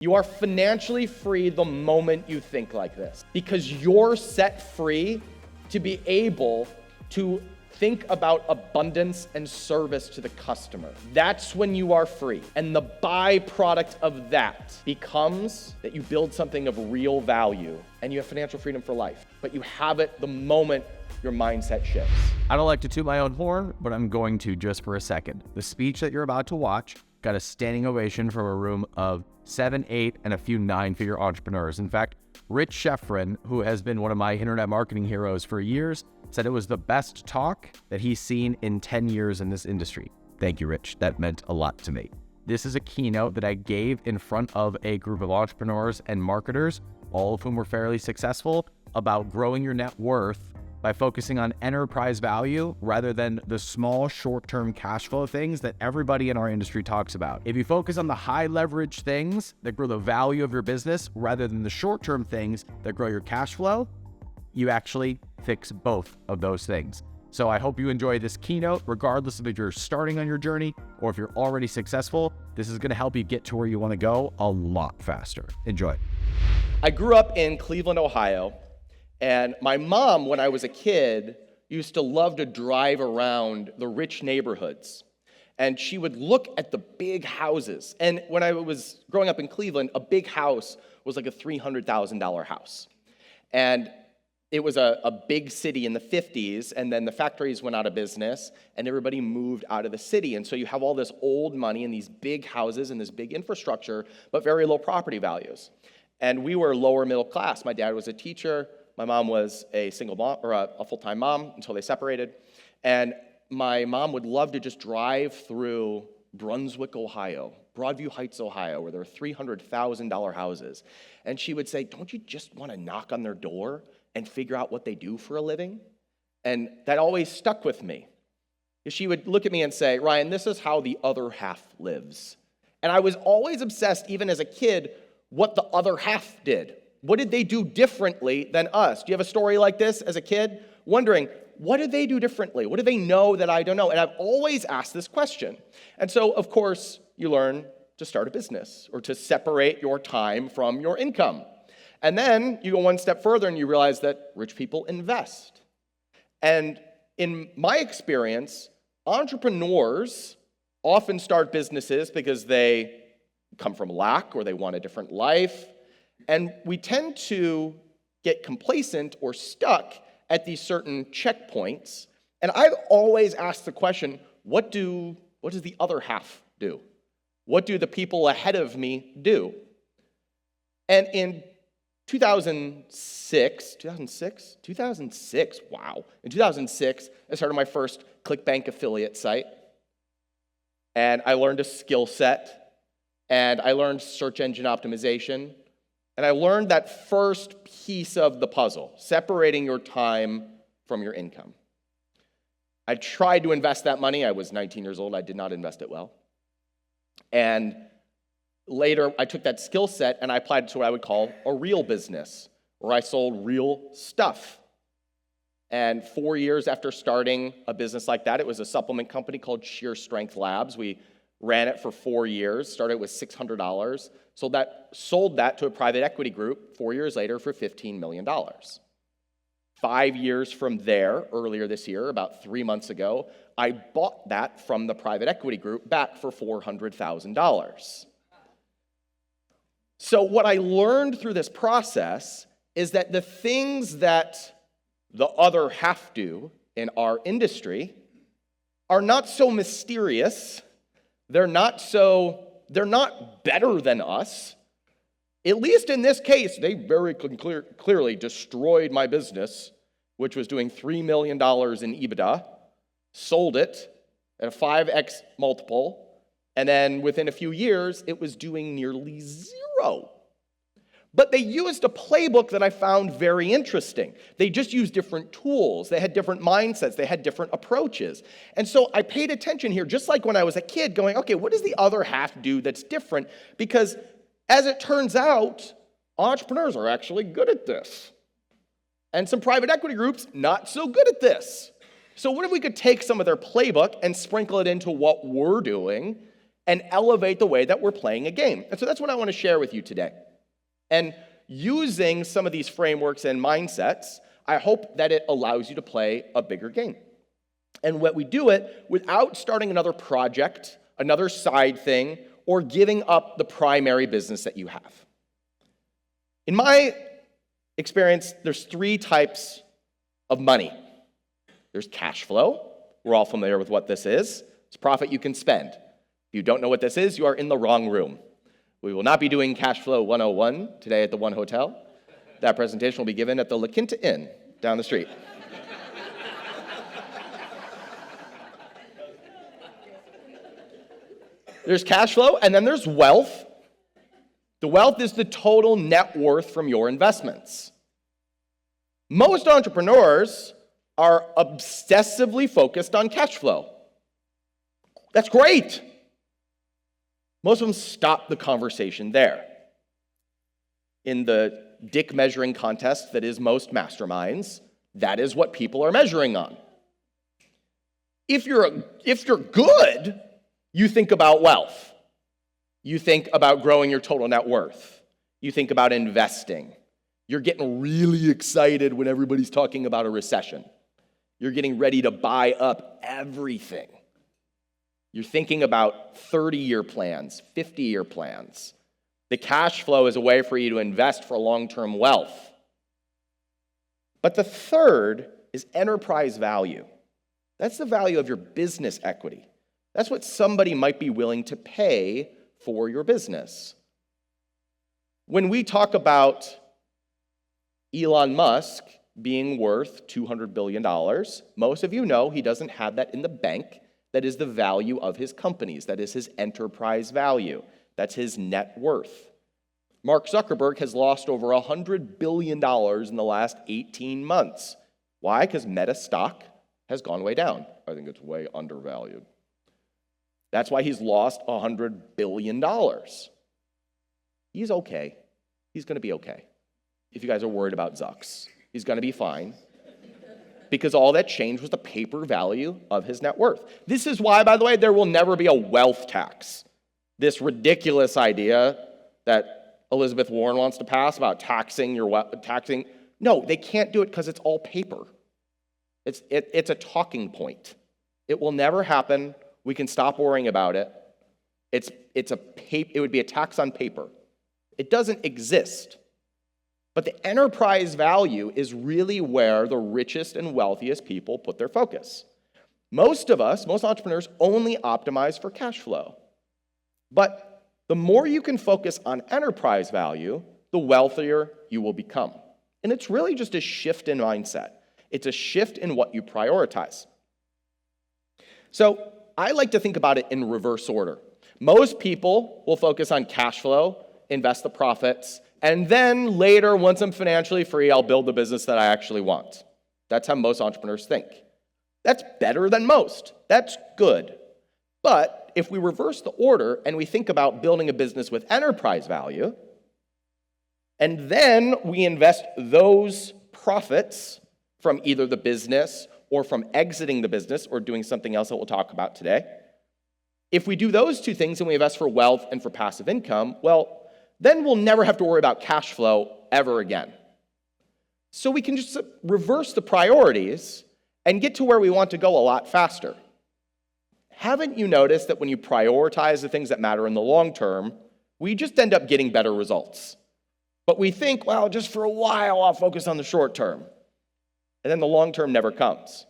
You are financially free the moment you think like this, because you're set free to be able to think about abundance and service to the customer. That's when you are free. And the byproduct of that becomes that you build something of real value and you have financial freedom for life. But you have it the moment your mindset shifts. I don't like to toot my own horn, but I'm going to just for a second. The speech that you're about to watch got a standing ovation from a room of 7, 8, and a few 9-figure entrepreneurs. In fact, Rich Sheffrin, who has been one of my internet marketing heroes for years, said it was the best talk that he's seen in 10 years in this industry. Thank you, Rich. That meant a lot to me. This is a keynote that I gave in front of a group of entrepreneurs and marketers, all of whom were fairly successful, about growing your net worth by focusing on enterprise value rather than the small short-term cash flow things that everybody in our industry talks about. If you focus on the high leverage things that grow the value of your business rather than the short-term things that grow your cash flow, you actually fix both of those things. So I hope you enjoy this keynote, regardless of if you're starting on your journey or if you're already successful. This is going to help you get to where you want to go a lot faster. Enjoy. I grew up in Cleveland, Ohio. And my mom, when I was a kid, used to love to drive around the rich neighborhoods. And she would look at the big houses. And when I was growing up in Cleveland, a big house was like a $300,000 house. And it was a big city in the 50s, and then the factories went out of business, and everybody moved out of the city. And so you have all this old money and these big houses and this big infrastructure, but very low property values. And we were lower middle class. My dad was a teacher. My mom was a single mom, or a full-time mom until they separated. And my mom would love to just drive through Brunswick, Ohio, Broadview Heights, Ohio, where there are $300,000 houses. And she would say, don't you just want to knock on their door and figure out what they do for a living? And that always stuck with me. She would look at me and say, Ryan, this is how the other half lives. And I was always obsessed, even as a kid, what the other half did. What did they do differently than us? Do you have a story like this as a kid? Wondering, what did they do differently? What do they know that I don't know? And I've always asked this question. And so, of course, you learn to start a business or to separate your time from your income. And then you go one step further and you realize that rich people invest. And in my experience, entrepreneurs often start businesses because they come from lack or they want a different life. And we tend to get complacent or stuck at these certain checkpoints. And I've always asked the question, what does the other half do? What do the people ahead of me do? And in 2006, wow. In 2006, I started my first ClickBank affiliate site. And I learned a skill set. And I learned search engine optimization. And I learned that first piece of the puzzle, separating your time from your income. I tried to invest that money. I was 19 years old. I did not invest it well. And later, I took that skill set and I applied it to what I would call a real business, where I sold real stuff. And 4 years after starting a business like that, it was a supplement company called Sheer Strength Labs. We ran it for 4 years, started with $600, sold that to a private equity group 4 years later for $15 million. 5 years from there, earlier this year, about 3 months ago, I bought that from the private equity group back for $400,000. So what I learned through this process is that the things that the other half do in our industry are not so mysterious. They're not better than us. At least in this case, they very clearly destroyed my business, which was doing $3 million in EBITDA, sold it at a 5x multiple, and then within a few years, it was doing nearly zero. But they used a playbook that I found very interesting. They just used different tools. They had different mindsets. They had different approaches. And so I paid attention here, just like when I was a kid, going, okay, what does the other half do that's different? Because as it turns out, entrepreneurs are actually good at this. And some private equity groups, not so good at this. So what if we could take some of their playbook and sprinkle it into what we're doing and elevate the way that we're playing a game. And so that's what I want to share with you today. And using some of these frameworks and mindsets, I hope that it allows you to play a bigger game. And what we do it without starting another project, another side thing, or giving up the primary business that you have. In my experience, there's 3 types of money. There's cash flow. We're all familiar with what this is. It's profit you can spend. If you don't know what this is, you are in the wrong room. We will not be doing Cash Flow 101 today at the One Hotel. That presentation will be given at the La Quinta Inn down the street. There's cash flow, and then there's wealth. The wealth is the total net worth from your investments. Most entrepreneurs are obsessively focused on cash flow. That's great. Most of them stop the conversation there. In the dick measuring contest that is most masterminds, that is what people are measuring on. If you're good, you think about wealth. You think about growing your total net worth. You think about investing. You're getting really excited when everybody's talking about a recession. You're getting ready to buy up everything. You're thinking about 30-year plans, 50-year plans. The cash flow is a way for you to invest for long-term wealth. But the third is enterprise value. That's the value of your business equity. That's what somebody might be willing to pay for your business. When we talk about Elon Musk being worth $200 billion, most of you know he doesn't have that in the bank. That is the value of his companies. That is his enterprise value. That's his net worth. Mark Zuckerberg has lost over $100 billion in the last 18 months. Why? Because Meta stock has gone way down. I think it's way undervalued. That's why he's lost $100 billion. He's okay. He's going to be okay. If you guys are worried about Zucks, he's going to be fine. Because all that changed was the paper value of his net worth. This is why, by the way, there will never be a wealth tax. This ridiculous idea that Elizabeth Warren wants to pass about taxing. No, they can't do it because it's all paper. It's a talking point. It will never happen. We can stop worrying about it. It would be a tax on paper. It doesn't exist. But the enterprise value is really where the richest and wealthiest people put their focus. Most entrepreneurs only optimize for cash flow. But the more you can focus on enterprise value, the wealthier you will become. And it's really just a shift in mindset. It's a shift in what you prioritize. So I like to think about it in reverse order. Most people will focus on cash flow, invest the profits, and then later, once I'm financially free, I'll build the business that I actually want. That's how most entrepreneurs think. That's better than most. That's good. But if we reverse the order and we think about building a business with enterprise value, and then we invest those profits from either the business or from exiting the business or doing something else that we'll talk about today, if we do those two things and we invest for wealth and for passive income, well, then we'll never have to worry about cash flow ever again. So we can just reverse the priorities and get to where we want to go a lot faster. Haven't you noticed that when you prioritize the things that matter in the long term, we just end up getting better results? But we think, well, just for a while, I'll focus on the short term. And then the long term never comes.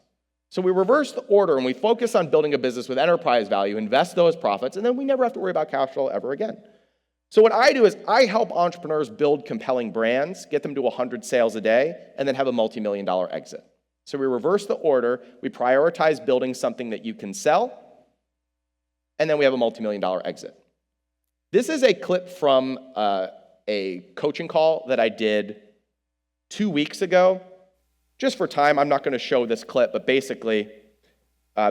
So we reverse the order and we focus on building a business with enterprise value, invest those profits, and then we never have to worry about cash flow ever again. So what I do is I help entrepreneurs build compelling brands, get them to 100 sales a day, and then have a multi-million-dollar exit. So we reverse the order. We prioritize building something that you can sell, and then we have a multi-million-dollar exit. This is a clip from a coaching call that I did 2 weeks ago. Just for time, I'm not going to show this clip, but basically,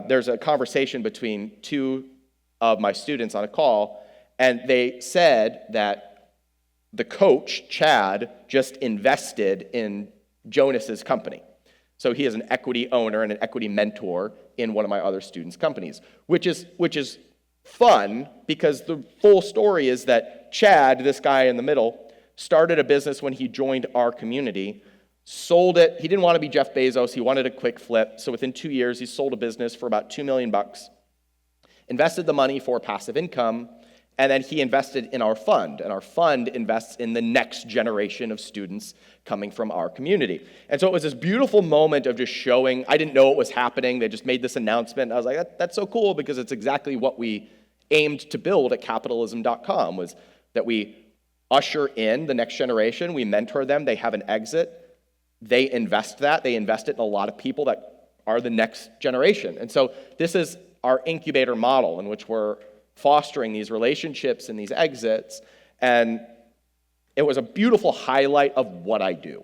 there's a conversation between 2 of my students on a call, and they said that the coach, Chad, just invested in Jonas's company. So he is an equity owner and an equity mentor in one of my other students' companies, which is fun because the full story is that Chad, this guy in the middle, started a business when he joined our community, sold it. He didn't want to be Jeff Bezos. He wanted a quick flip. So within 2 years, he sold a business for about $2 million, invested the money for passive income, and then he invested in our fund. And our fund invests in the next generation of students coming from our community. And so it was this beautiful moment of just showing, I didn't know what was happening. They just made this announcement. I was like, that's so cool because it's exactly what we aimed to build at capitalism.com, was that we usher in the next generation. We mentor them. They have an exit. They invest it in a lot of people that are the next generation. And so this is our incubator model in which we're fostering these relationships and these exits. And it was a beautiful highlight of what I do.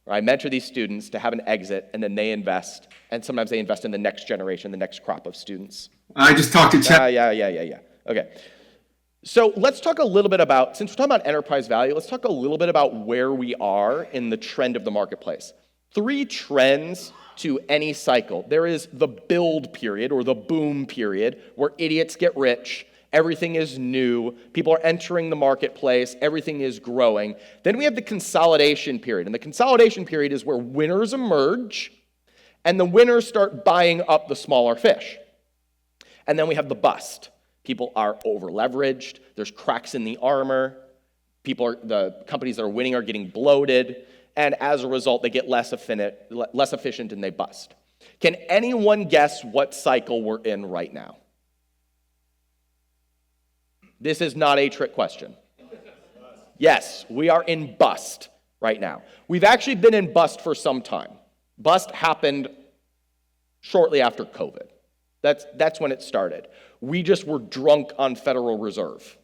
I mentor these students to have an exit, and then they invest, and sometimes they invest in the next generation, the next crop of students. I just talked to Chad. Yeah. Okay. So let's talk a little bit about, since we're talking about enterprise value, let's talk a little bit about where we are in the trend of the marketplace. 3 trends to any cycle. There is the build period or the boom period where idiots get rich, everything is new, people are entering the marketplace, everything is growing. Then we have the consolidation period, and the consolidation period is where winners emerge and the winners start buying up the smaller fish. And then we have the bust. People are over-leveraged, there's cracks in the armor, the companies that are winning are getting bloated, and as a result, they get less efficient and they bust. Can anyone guess what cycle we're in right now? This is not a trick question. Yes, we are in bust right now. We've actually been in bust for some time. Bust happened shortly after COVID. That's when it started. We just were drunk on Federal Reserve.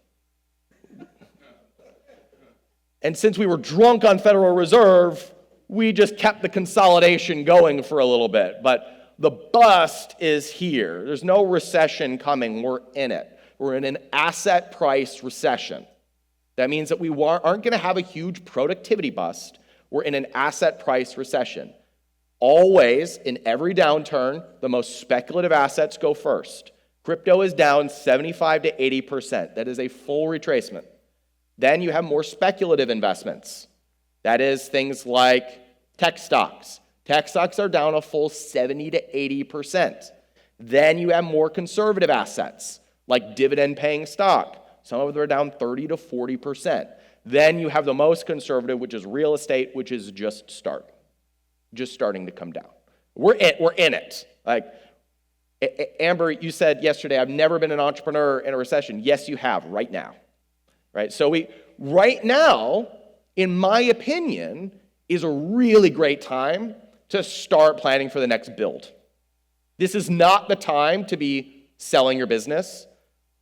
And since we were drunk on Federal Reserve, we just kept the consolidation going for a little bit. But the bust is here. There's no recession coming. We're in it. We're in an asset price recession. That means that we aren't going to have a huge productivity bust. We're in an asset price recession. Always, in every downturn, the most speculative assets go first. Crypto is down 75 to 80%. That is a full retracement. Then you have more speculative investments. That is things like tech stocks. Tech stocks are down a full 70 to 80%. Then you have more conservative assets, like dividend-paying stock. Some of them are down 30 to 40%. Then you have the most conservative, which is real estate, which is just starting to come down. We're in it. Like, Amber, you said yesterday, I've never been an entrepreneur in a recession. Yes, you have, right now. Right? So right now, in my opinion, is a really great time to start planning for the next build. This is not the time to be selling your business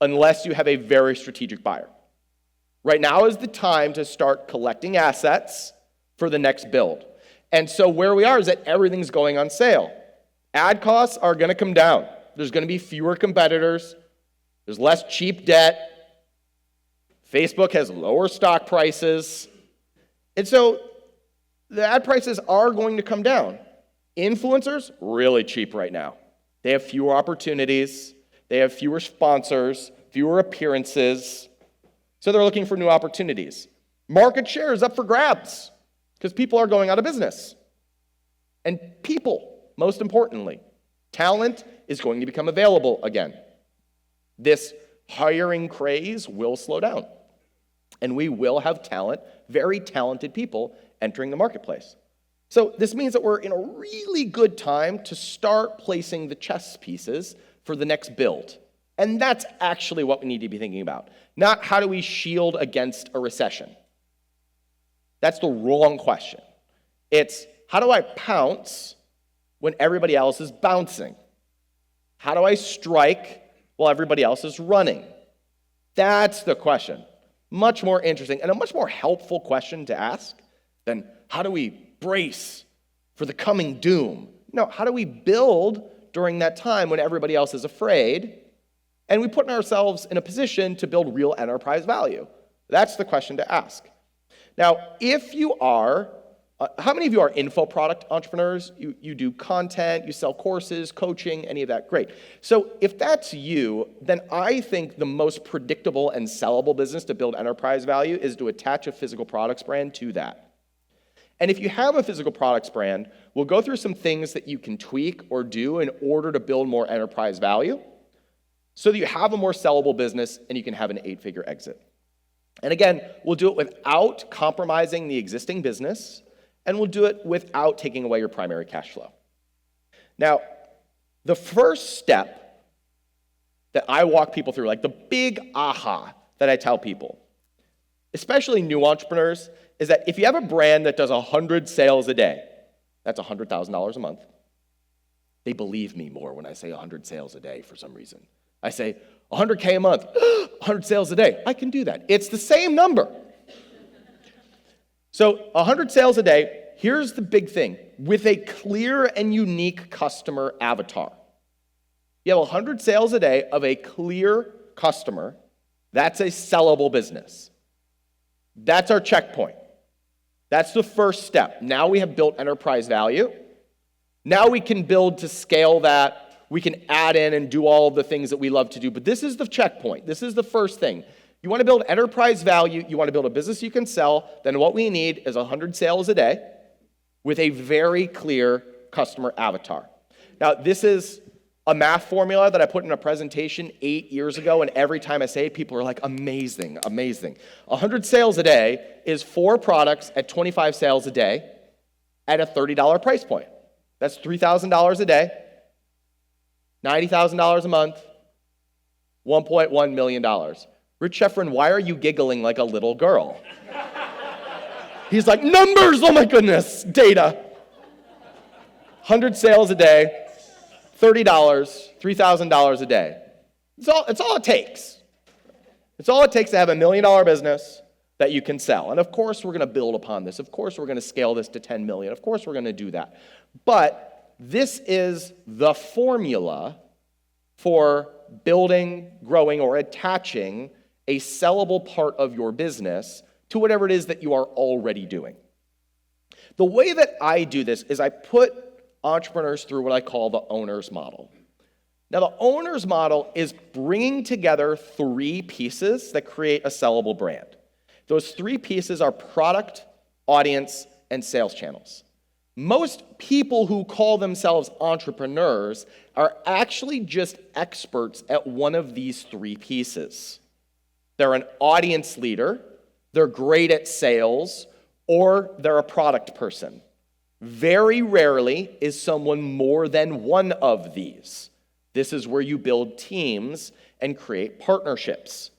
unless you have a very strategic buyer. Right now is the time to start collecting assets for the next build. And so where we are is that everything's going on sale. Ad costs are going to come down. There's going to be fewer competitors. There's less cheap debt. Facebook has lower stock prices. And so the ad prices are going to come down. Influencers, really cheap right now. They have fewer opportunities. They have fewer sponsors, fewer appearances. So they're looking for new opportunities. Market share is up for grabs because people are going out of business. And people, most importantly, talent is going to become available again. This hiring craze will slow down. And we will have talent, very talented people, entering the marketplace. So this means that we're in a really good time to start placing the chess pieces for the next build. And that's actually what we need to be thinking about. Not how do we shield against a recession. That's the wrong question. It's how do I pounce when everybody else is bouncing? How do I strike while everybody else is running? That's the question. Much more interesting and a much more helpful question to ask than how do we brace for the coming doom? No, how do we build during that time when everybody else is afraid and we put ourselves in a position to build real enterprise value? That's the question to ask. Now, if you are How many of you are info product entrepreneurs? You do content, you sell courses, coaching, any of that? Great. So if that's you, then I think the most predictable and sellable business to build enterprise value is to attach a physical products brand to that. And if you have a physical products brand, we'll go through some things that you can tweak or do in order to build more enterprise value so that you have a more sellable business and you can have an 8-figure exit. And again, we'll do it without compromising the existing business, and we'll do it without taking away your primary cash flow. Now, the first step that I walk people through, like the big aha that I tell people, especially new entrepreneurs, is that if you have a brand that does 100 sales a day, that's $100,000 a month. They believe me more when I say 100 sales a day for some reason. I say 100K a month, 100 sales a day. I can do that. It's the same number. So 100 sales a day, here's the big thing. With a clear and unique customer avatar. You have 100 sales a day of a clear customer. That's a sellable business. That's our checkpoint. That's the first step. Now we have built enterprise value. Now we can build to scale that. We can add in and do all of the things that we love to do. But this is the checkpoint. This is the first thing. You want to build enterprise value. You want to build a business you can sell. Then what we need is 100 sales a day with a very clear customer avatar. Now, this is a math formula that I put in a presentation 8 years ago, and every time I say it, people are like, amazing, amazing. 100 sales a day is 4 products at 25 sales a day at a $30 price point. That's $3,000 a day, $90,000 a month, $1.1 million. Rich Sheffrin, why are you giggling like a little girl? He's like, numbers, oh my goodness, data. 100 sales a day, $30, $3,000 a day. It's all it takes. It's all it takes to have a $1 million business that you can sell. And of course, we're going to build upon this. Of course, we're going to scale this to 10 million. Of course, we're going to do that. But this is the formula for building, growing, or attaching a sellable part of your business to whatever it is that you are already doing. The way that I do this is I put entrepreneurs through what I call the owner's model. Now, the owner's model is bringing together 3 pieces that create a sellable brand. Those 3 pieces are product, audience, and sales channels. Most people who call themselves entrepreneurs are actually just experts at one of these 3 pieces. They're an audience leader, they're great at sales, or they're a product person. Very rarely is someone more than one of these. This is where you build teams and create partnerships.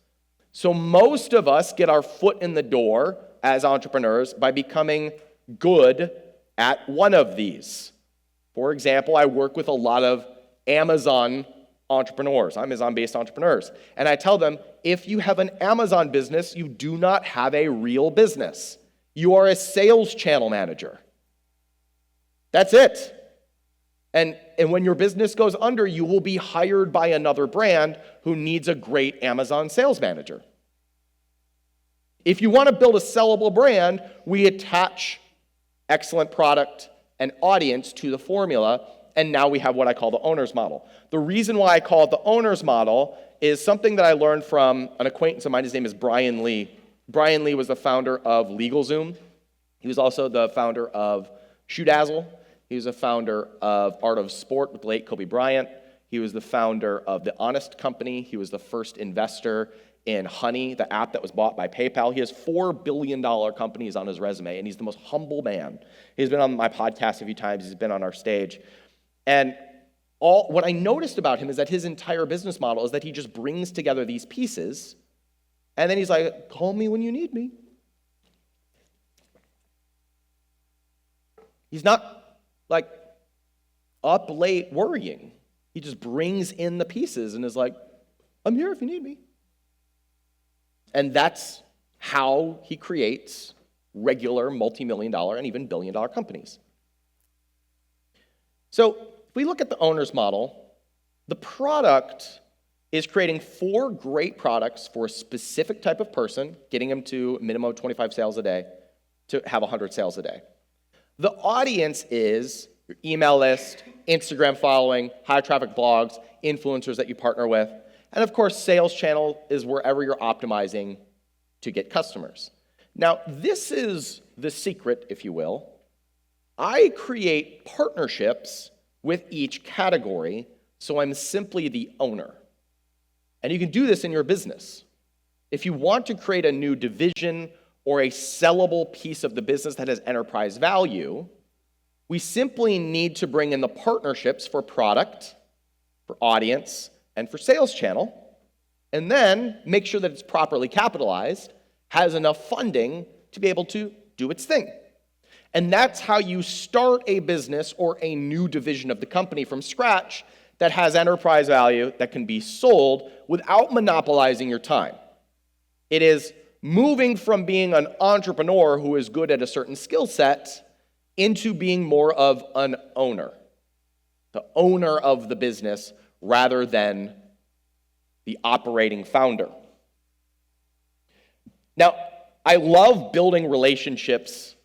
So most of us get our foot in the door as entrepreneurs by becoming good at one of these. For example, I work with a lot of Amazon entrepreneurs, Amazon-based entrepreneurs, and I tell them, if you have an Amazon business, you do not have a real business. You are a sales channel manager. That's it. And when your business goes under, you will be hired by another brand who needs a great Amazon sales manager. If you want to build a sellable brand, we attach excellent product and audience to the formula, and now we have what I call the owner's model. The reason why I call it the owner's model is something that I learned from an acquaintance of mine. His name is Brian Lee. Brian Lee was the founder of LegalZoom. He was also the founder of ShoeDazzle. He was the founder of Art of Sport with the late Kobe Bryant. He was the founder of The Honest Company. He was the first investor in Honey, the app that was bought by PayPal. He has $4 billion companies on his resume, and he's the most humble man. He's been on my podcast a few times. He's been on our stage. And what I noticed about him is that his entire business model is that he just brings together these pieces, and then he's like, call me when you need me. He's not like up late worrying. He just brings in the pieces and is like, I'm here if you need me. And that's how he creates regular multi-million-dollar and even billion-dollar companies. So if we look at the owner's model, the product is creating 4 great products for a specific type of person, getting them to a minimum of 25 sales a day to have 100 sales a day. The audience is your email list, Instagram following, high traffic blogs, influencers that you partner with, and of course, sales channel is wherever you're optimizing to get customers. Now, this is the secret, if you will. I create partnerships with each category, so I'm simply the owner. And you can do this in your business. If you want to create a new division or a sellable piece of the business that has enterprise value, we simply need to bring in the partnerships for product, for audience, and for sales channel, and then make sure that it's properly capitalized, has enough funding to be able to do its thing. And that's how you start a business or a new division of the company from scratch that has enterprise value that can be sold without monopolizing your time. It is moving from being an entrepreneur who is good at a certain skill set into being more of an owner, the owner of the business rather than the operating founder. Now, I love building relationships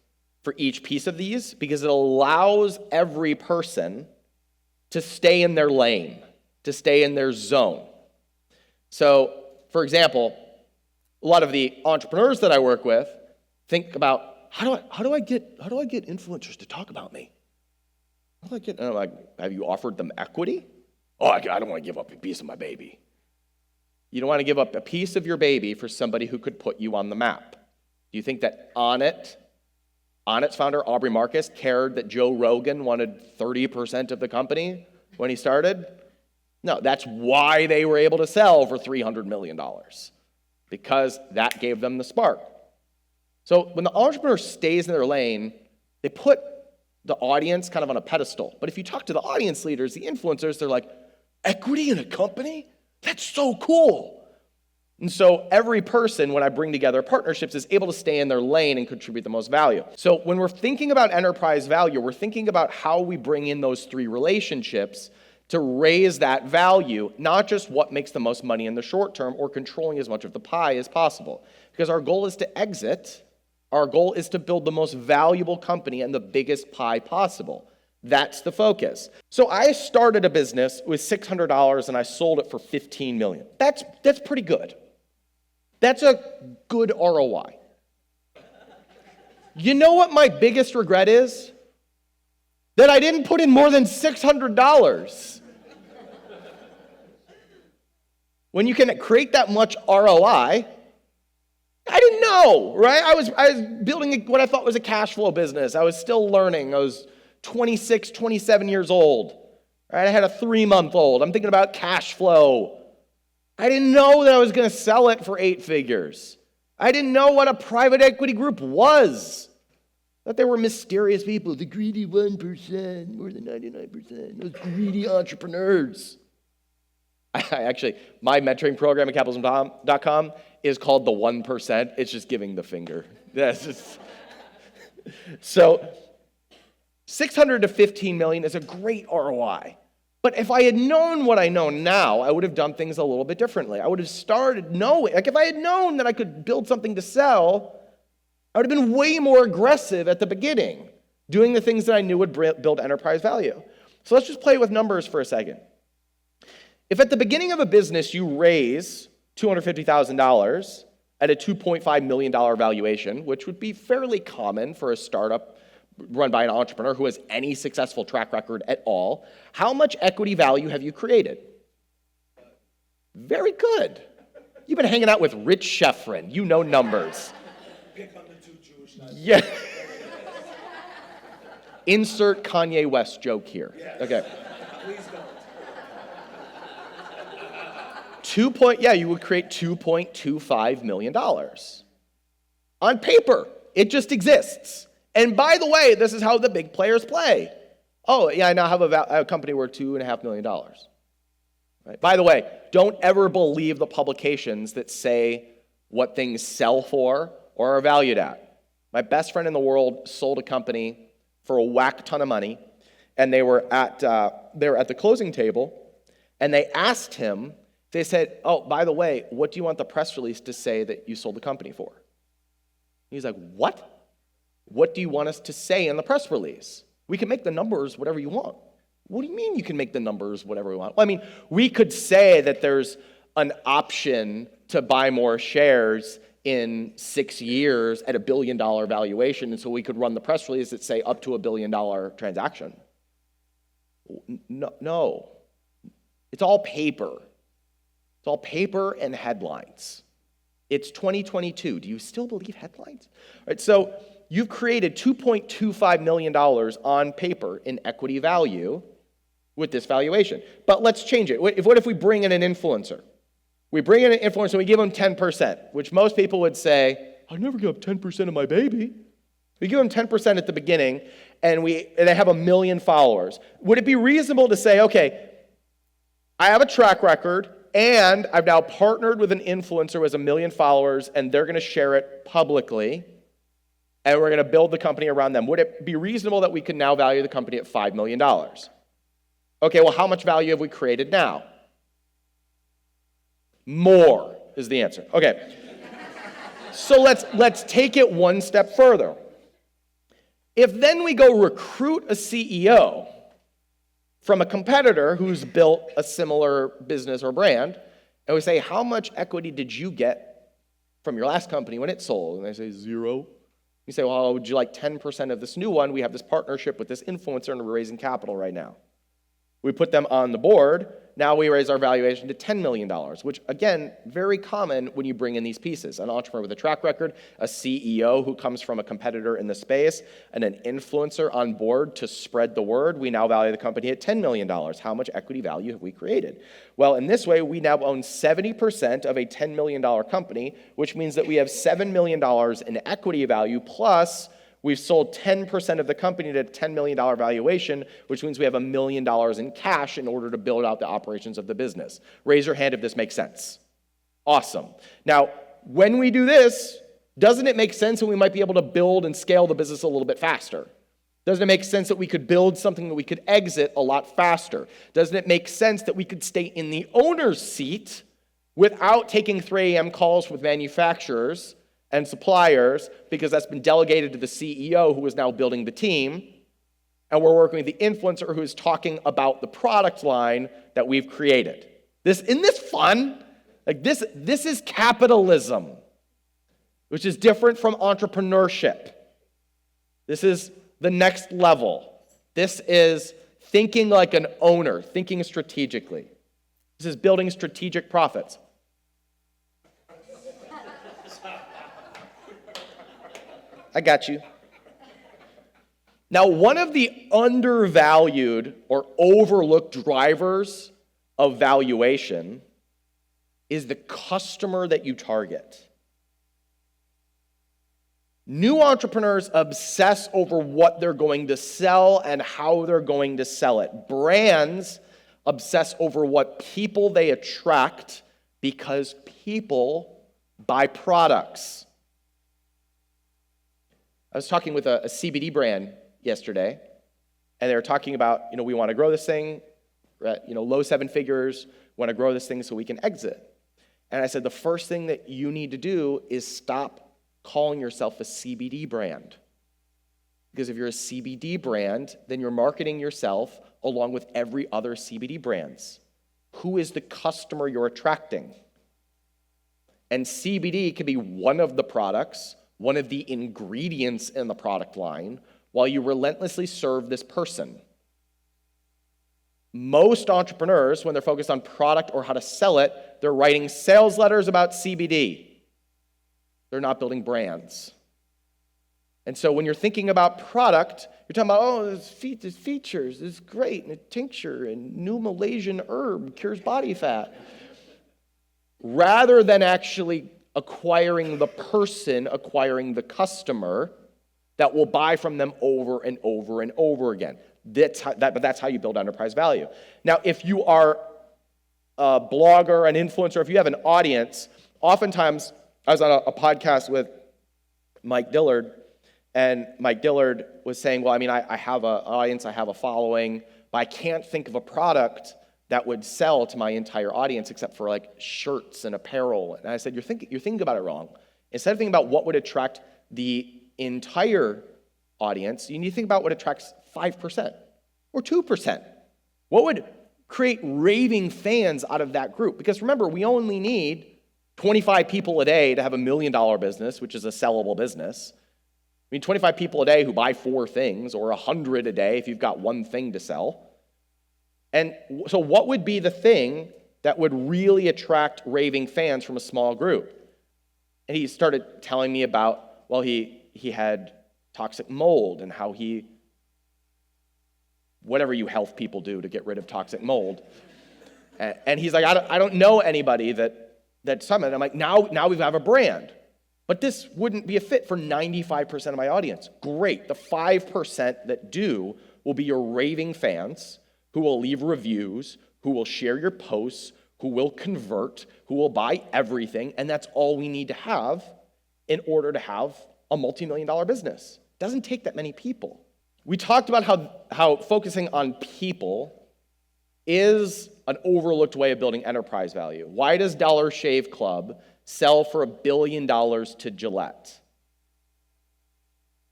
for each piece of these because it allows every person to stay in their lane, to stay in their zone. So, for example, a lot of the entrepreneurs that I work with think about how do I get influencers to talk about me? And I'm like, have you offered them equity? Oh, I don't want to give up a piece of my baby. You don't want to give up a piece of your baby for somebody who could put you on the map. Do you think that Onnit's founder, Aubrey Marcus, cared that Joe Rogan wanted 30% of the company when he started? No, that's why they were able to sell for $300 million, because that gave them the spark. So when the entrepreneur stays in their lane, they put the audience kind of on a pedestal. But if you talk to the audience leaders, the influencers, they're like, equity in a company? That's so cool. And so every person, when I bring together partnerships, is able to stay in their lane and contribute the most value. So when we're thinking about enterprise value, we're thinking about how we bring in those three relationships to raise that value, not just what makes the most money in the short term or controlling as much of the pie as possible. Because our goal is to exit. Our goal is to build the most valuable company and the biggest pie possible. That's the focus. So I started a business with $600 and I sold it for $15 million. That's pretty good. That's a good ROI. You know what my biggest regret is? That I didn't put in more than $600. When you can create that much ROI, I didn't know, right? I was building what I thought was a cash flow business. I was still learning. I was 26, 27 years old. Right? I had a 3-month-old. I'm thinking about cash flow. I didn't know that I was going to sell it for 8 figures. I didn't know what a private equity group was. That they were mysterious people, the greedy 1%, more than 99%, those greedy entrepreneurs. Actually, my mentoring program at capitalism.com is called the 1%. It's just giving the finger. That's just... So, 600 to 15 million is a great ROI. But if I had known what I know now, I would have done things a little bit differently. I would have started knowing, like if I had known that I could build something to sell, I would have been way more aggressive at the beginning, doing the things that I knew would build enterprise value. So let's just play with numbers for a second. If at the beginning of a business you raise $250,000 at a $2.5 million valuation, which would be fairly common for a startup run by an entrepreneur who has any successful track record at all, how much equity value have you created? Very good. You've been hanging out with Rich Sheffrin. You know numbers. Pick on the 2 Jewish guys. Yeah. Insert Kanye West joke here. Yes. Okay. Please don't. You would create $2.25 million. On paper, it just exists. And by the way, this is how the big players play. Oh, yeah, I now have a company worth $2.5 million. Right? By the way, don't ever believe the publications that say what things sell for or are valued at. My best friend in the world sold a company for a whack ton of money, and they were at the closing table, and they asked him, they said, oh, by the way, what do you want the press release to say that you sold the company for? He's like, what? What do you want us to say in the press release? We can make the numbers whatever you want. What do you mean you can make the numbers whatever we want? Well, I mean, we could say that there's an option to buy more shares in 6 years at $1 billion valuation, and so we could run the press release that say up to $1 billion transaction. No. It's all paper. It's all paper and headlines. It's 2022. Do you still believe headlines? All right, so you've created $2.25 million on paper in equity value with this valuation. But let's change it. What if we bring in an influencer? We bring in an influencer and we give them 10%, which most people would say, I'd never give up 10% of my baby. We give them 10% at the beginning, and they have 1 million followers. Would it be reasonable to say, okay, I have a track record, and I've now partnered with an influencer who has 1 million followers, and they're going to share it publicly, and we're going to build the company around them. Would it be reasonable that we could now value the company at $5 million? Okay, well, how much value have we created now? More is the answer. Okay. So let's take it one step further. If then we go recruit a CEO from a competitor who's built a similar business or brand, and we say, how much equity did you get from your last company when it sold? And they say, 0. You say, well, would you like 10% of this new one? We have this partnership with this influencer, and we're raising capital right now. We put them on the board. Now we raise our valuation to $10 million, which, again, very common when you bring in these pieces. An entrepreneur with a track record, a CEO who comes from a competitor in the space, and an influencer on board to spread the word. We now value the company at $10 million. How much equity value have we created? Well, in this way, we now own 70% of a $10 million company, which means that we have $7 million in equity value, plus we've sold 10% of the company at a $10 million valuation, which means we have $1 million in cash in order to build out the operations of the business. Raise your hand if this makes sense. Awesome. Now, when we do this, doesn't it make sense that we might be able to build and scale the business a little bit faster? Doesn't it make sense that we could build something that we could exit a lot faster? Doesn't it make sense that we could stay in the owner's seat without taking 3 a.m. calls with manufacturers and suppliers, because that's been delegated to the CEO who is now building the team, and we're working with the influencer who is talking about the product line that we've created. Isn't this fun? Like this is capitalism, which is different from entrepreneurship. This is the next level. This is thinking like an owner, thinking strategically. This is building strategic profits. I got you. Now, one of the undervalued or overlooked drivers of valuation is the customer that you target. New entrepreneurs obsess over what they're going to sell and how they're going to sell it. Brands obsess over what people they attract because people buy products. I was talking with a CBD brand yesterday, and they were talking about, we want to grow this thing, low 7 figures, want to grow this thing so we can exit. And I said, the first thing that you need to do is stop calling yourself a CBD brand. Because if you're a CBD brand, then you're marketing yourself along with every other CBD brands. Who is the customer you're attracting? And CBD can be one of the products, one of the ingredients in the product line, while you relentlessly serve this person. Most entrepreneurs, when they're focused on product or how to sell it, they're writing sales letters about CBD. They're not building brands. And so when you're thinking about product, you're talking about, there's features, it's great, and a tincture, and new Malaysian herb cures body fat. Rather than actually acquiring the person, acquiring the customer that will buy from them over and over and over again. But that's how you build enterprise value. Now, if you are a blogger, an influencer, if you have an audience, oftentimes, I was on a podcast with Mike Dillard, and Mike Dillard was saying, well, I have an audience, I have a following, but I can't think of a product that would sell to my entire audience except for like shirts and apparel. And I said, you're thinking about it wrong. Instead of thinking about what would attract the entire audience, you need to think about what attracts 5% or 2%. What would create raving fans out of that group? Because remember, we only need 25 people a day to have $1 million business, which is a sellable business. I mean, 25 people a day who buy 4 things, or 100 a day if you've got 1 thing to sell. And so what would be the thing that would really attract raving fans from a small group? And he started telling me about, well, he had toxic mold and how whatever you health people do to get rid of toxic mold. And he's like, I don't know anybody that Summit. I'm like, now we have a brand. But this wouldn't be a fit for 95% of my audience. Great. The 5% that do will be your raving fans who will leave reviews, who will share your posts, who will convert, who will buy everything, and that's all we need to have in order to have a multi-million-dollar business. It doesn't take that many people. We talked about how focusing on people is an overlooked way of building enterprise value. Why does Dollar Shave Club sell for $1 billion to Gillette?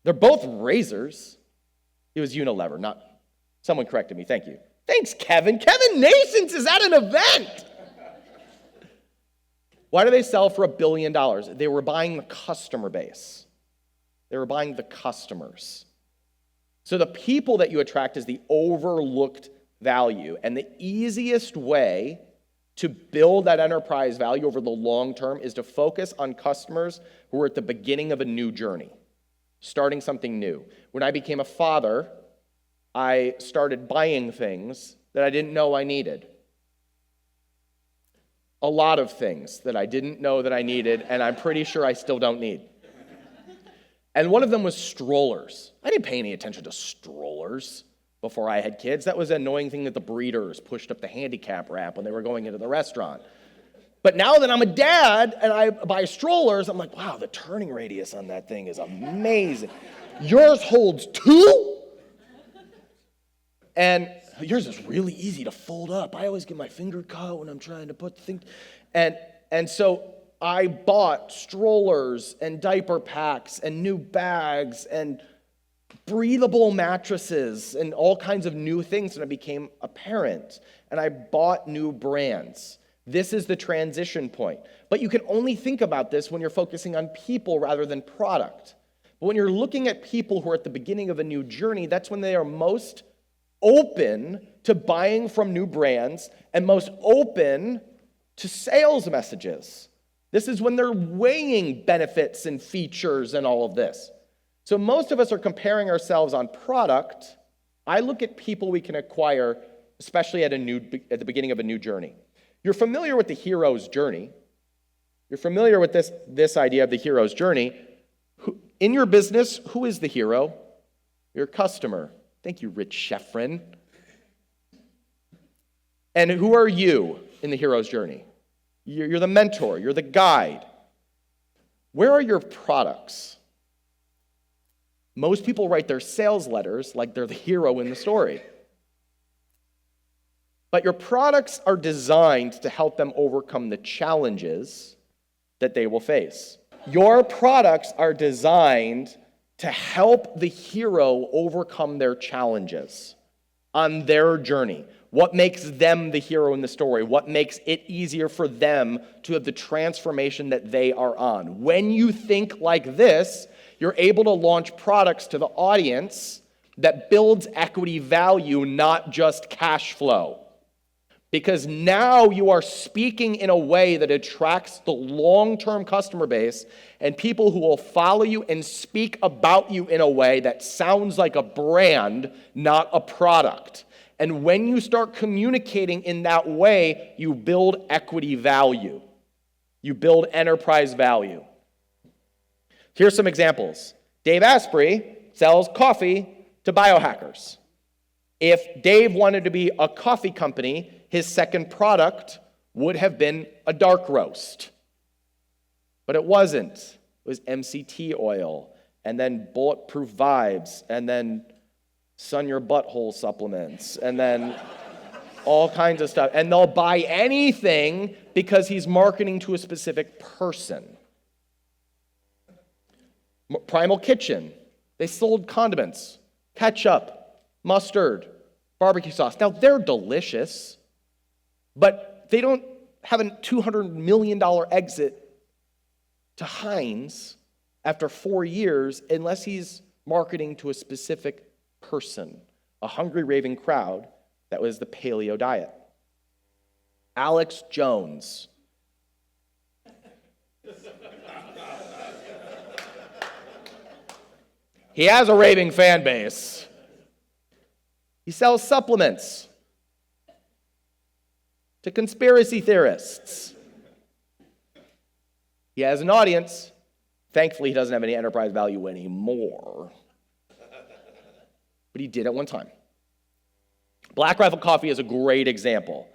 They're both razors. It was Unilever, not... Someone corrected me, thank you. Thanks, Kevin. Kevin Nasons is at an event. Why do they sell for $1 billion? They were buying the customer base. They were buying the customers. So the people that you attract is the overlooked value. And the easiest way to build that enterprise value over the long term is to focus on customers who are at the beginning of a new journey, starting something new. When I became a father, I started buying things that I didn't know I needed. A lot of things that I didn't know that I needed, and I'm pretty sure I still don't need. And one of them was strollers. I didn't pay any attention to strollers before I had kids. That was an annoying thing that the breeders pushed up the handicap ramp when they were going into the restaurant. But now that I'm a dad and I buy strollers, I'm like, wow, the turning radius on that thing is amazing. Yours holds 2? And yours is really easy to fold up. I always get my finger caught when I'm trying to put the thing. And so I bought strollers and diaper packs and new bags and breathable mattresses and all kinds of new things when I became a parent. And I bought new brands. This is the transition point. But you can only think about this when you're focusing on people rather than product. But when you're looking at people who are at the beginning of a new journey, that's when they are most open to buying from new brands and most open to sales messages. This is when they're weighing benefits and features and all of this. So most of us are comparing ourselves on product. I look at people we can acquire, especially at the beginning of a new journey. You're familiar with the hero's journey. You're familiar with this idea of the hero's journey. In your business, who is the hero? Your customer. Thank you, Rich Sheffrin. And who are you in the hero's journey? You're the mentor. You're the guide. Where are your products? Most people write their sales letters like they're the hero in the story. But your products are designed to help them overcome the challenges that they will face. Your products are designed to help the hero overcome their challenges on their journey. What makes them the hero in the story? What makes it easier for them to have the transformation that they are on? When you think like this, you're able to launch products to the audience that builds equity value, not just cash flow. Because now you are speaking in a way that attracts the long-term customer base and people who will follow you and speak about you in a way that sounds like a brand, not a product. And when you start communicating in that way, you build equity value. You build enterprise value. Here's some examples. Dave Asprey sells coffee to biohackers. If Dave wanted to be a coffee company, his second product would have been a dark roast. But it wasn't. It was MCT oil, and then Bulletproof Vibes, and then Sun Your Butthole supplements, and then all kinds of stuff. And they'll buy anything because he's marketing to a specific person. Primal Kitchen. They sold condiments, ketchup, mustard, barbecue sauce. Now, they're delicious, but they don't have a $200 million exit to Heinz after 4 years unless he's marketing to a specific person, a hungry, raving crowd that was the paleo diet. Alex Jones. He has a raving fan base. He sells supplements to conspiracy theorists. He has an audience. Thankfully, he doesn't have any enterprise value anymore. But he did at one time. Black Rifle Coffee is a great example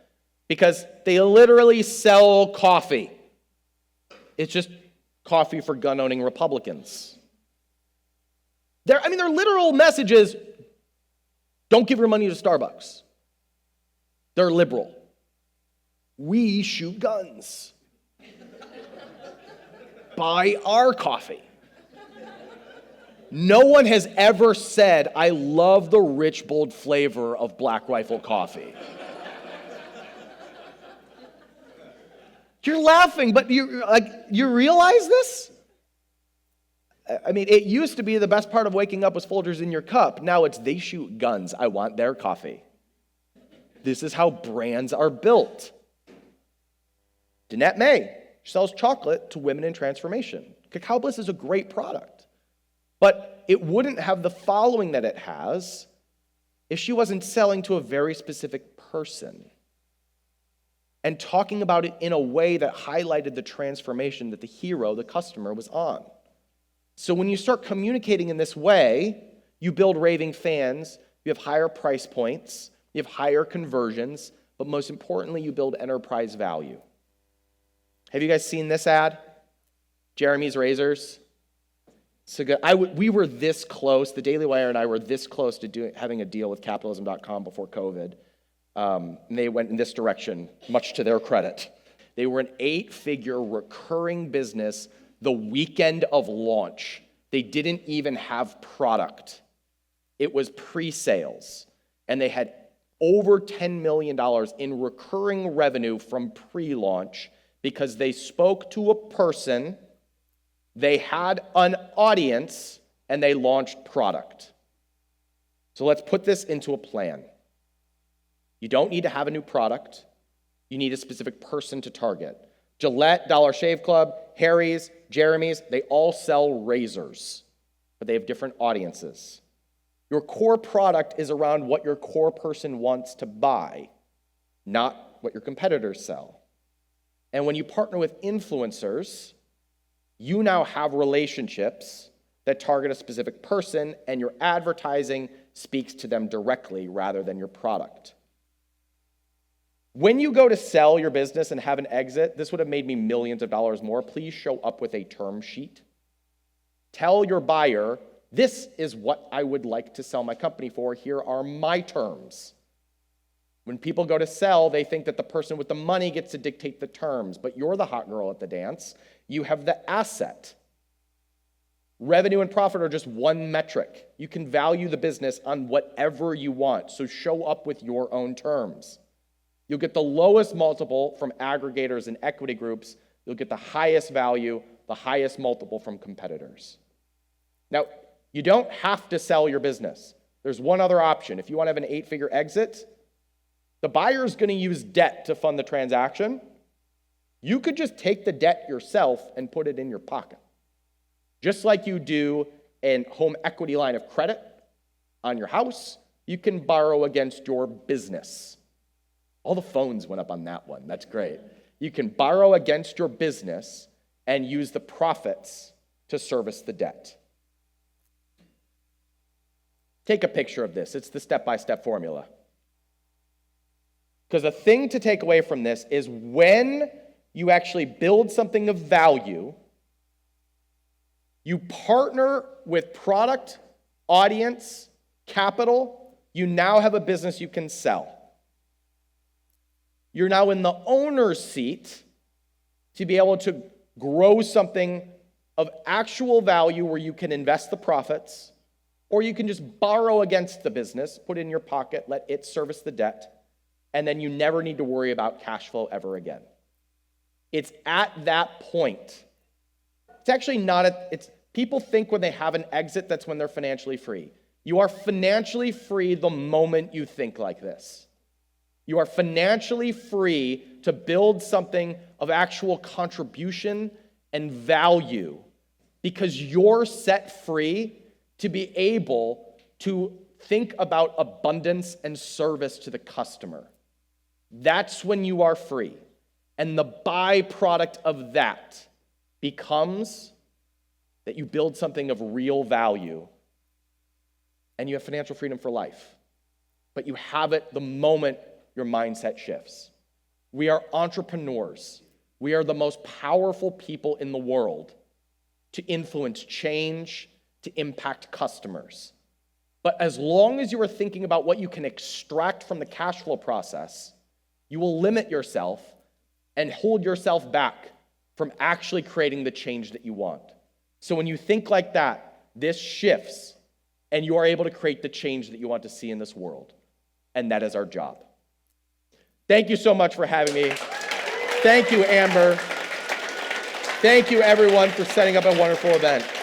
because they literally sell coffee. It's just coffee for gun-owning Republicans. Their literal message is, don't give your money to Starbucks. They're liberal. We shoot guns. Buy our coffee. No one has ever said, I love the rich, bold flavor of Black Rifle Coffee. You're laughing, but you realize this? It used to be the best part of waking up was Folgers in your cup. Now it's they shoot guns. I want their coffee. This is how brands are built. Danette May sells chocolate to women in transformation. Cacao Bliss is a great product, but it wouldn't have the following that it has if she wasn't selling to a very specific person and talking about it in a way that highlighted the transformation that the hero, the customer, was on. So when you start communicating in this way, you build raving fans, you have higher price points, you have higher conversions, but most importantly, you build enterprise value. Have you guys seen this ad? Jeremy's Razors. So good. We were this close, the Daily Wire and I were this close to having a deal with capitalism.com before COVID. And they went in this direction, much to their credit. They were an 8-figure recurring business the weekend of launch. They didn't even have product. It was pre-sales. And they had over $10 million in recurring revenue from pre-launch because they spoke to a person, they had an audience, and they launched product. So let's put this into a plan. You don't need to have a new product. You need a specific person to target. Gillette, Dollar Shave Club, Harry's, Jeremy's, they all sell razors, but they have different audiences. Your core product is around what your core person wants to buy, not what your competitors sell. And when you partner with influencers, you now have relationships that target a specific person, and your advertising speaks to them directly rather than your product. When you go to sell your business and have an exit, this would have made me millions of dollars more. Please show up with a term sheet. Tell your buyer, this is what I would like to sell my company for. Here are my terms. When people go to sell, they think that the person with the money gets to dictate the terms, but you're the hot girl at the dance. You have the asset. Revenue and profit are just one metric. You can value the business on whatever you want, so show up with your own terms. You'll get the lowest multiple from aggregators and equity groups. You'll get the highest value, the highest multiple from competitors. Now, you don't have to sell your business. There's one other option. If you want to have an 8-figure exit, the buyer's going to use debt to fund the transaction. You could just take the debt yourself and put it in your pocket. Just like you do a home equity line of credit on your house, you can borrow against your business. All the phones went up on that one. That's great. You can borrow against your business and use the profits to service the debt. Take a picture of this. It's the step-by-step formula. Because the thing to take away from this is when you actually build something of value, you partner with product, audience, capital, you now have a business you can sell. You're now in the owner's seat to be able to grow something of actual value where you can invest the profits, or you can just borrow against the business, put it in your pocket, let it service the debt, and then you never need to worry about cash flow ever again. It's at that point. It's actually not people think when they have an exit, that's when they're financially free. You are financially free the moment you think like this. You are financially free to build something of actual contribution and value because you're set free to be able to think about abundance and service to the customer. That's when you are free. And the byproduct of that becomes that you build something of real value and you have financial freedom for life. But you have it the moment your mindset shifts. We are entrepreneurs. We are the most powerful people in the world to influence change, to impact customers. But as long as you are thinking about what you can extract from the cash flow process, you will limit yourself and hold yourself back from actually creating the change that you want. So when you think like that, this shifts and you are able to create the change that you want to see in this world. And that is our job. Thank you so much for having me. Thank you, Amber. Thank you, everyone, for setting up a wonderful event.